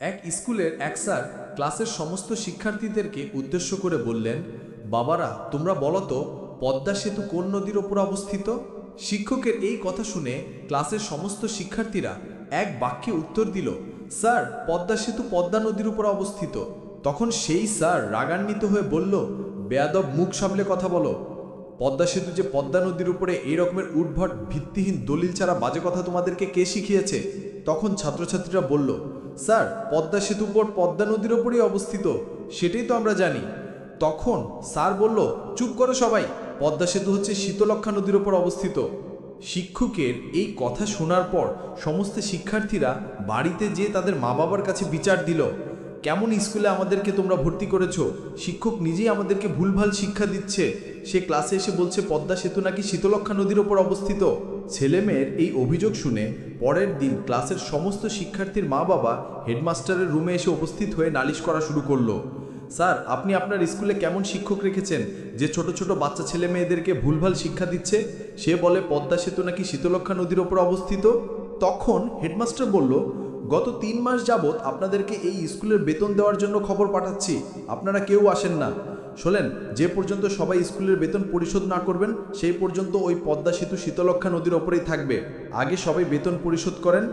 এক স্কুলের এক স্যার ক্লাসের সমস্ত শিক্ষার্থীদেরকে উদ্দেশ্য করে বললেন, বাবারা তোমরা বলো তো পদ্মা সেতু কোন নদীর ওপর অবস্থিত? শিক্ষকের এই কথা শুনে ক্লাসের সমস্ত শিক্ষার্থীরা এক বাক্যে উত্তর দিল, স্যার পদ্মা সেতু পদ্মা নদীর উপর অবস্থিত। তখন সেই স্যার রাগান্বিত হয়ে বলল, বেয়াদব, মুখ সামলে কথা বলো। পদ্মা সেতু যে পদ্মা নদীর উপরে এই রকমের উদ্ভট ভিত্তিহীন দলিল ছাড়া বাজে কথা তোমাদেরকে কে শিখিয়েছে? তখন ছাত্রছাত্রীরা বলল, স্যার পদ্মা সেতু পদ্মা নদীর ওপরেই অবস্থিত, সেটাই তো আমরা জানি। তখন স্যার বলল, চুপ করো সবাই, পদ্মা সেতু হচ্ছে শীতলক্ষ্যা নদীর ওপর অবস্থিত। শিক্ষকের এই কথা শোনার পর সমস্ত শিক্ষার্থীরা বাড়িতে যেয়ে তাদের মা বাবার কাছে বিচার দিল, কেমন স্কুলে আমাদেরকে তোমরা ভর্তি করেছো? শিক্ষক নিজেই আমাদেরকে ভুলভাল শিক্ষা দিচ্ছে। সে ক্লাসে এসে বলছে পদ্মা সেতু নাকি শীতলক্ষ্যা নদীর ওপর অবস্থিত। ছেলেমেয়ের এই অভিযোগ শুনে পরের দিন ক্লাসের সমস্ত শিক্ষার্থীর মা বাবা হেডমাস্টারের রুমে এসে উপস্থিত হয়ে নালিশ করা শুরু করলো। স্যার আপনি আপনার স্কুলে কেমন শিক্ষক রেখেছেন যে ছোট ছোট বাচ্চা ছেলে মেয়েদেরকে ভুলভাল শিক্ষা দিচ্ছে? সে বলে পদ্মা সেতু নাকি শীতলক্ষ্যা নদীর ওপর অবস্থিত। তখন হেডমাস্টার বলল, গত 3 মাস যাবৎ আপনাদেরকে এই স্কুলের বেতন দেওয়ার জন্য খবর পাঠাচ্ছি, আপনারা কেউ আসেন না। শোনেন, যে পর্যন্ত সবাই স্কুলের বেতন পরিশোধ না করবেন সেই পর্যন্ত ওই পদ্মা সেতু শীতলক্ষ্যা নদীর ওপরেই থাকবে। আগে সবাই বেতন পরিশোধ করেন।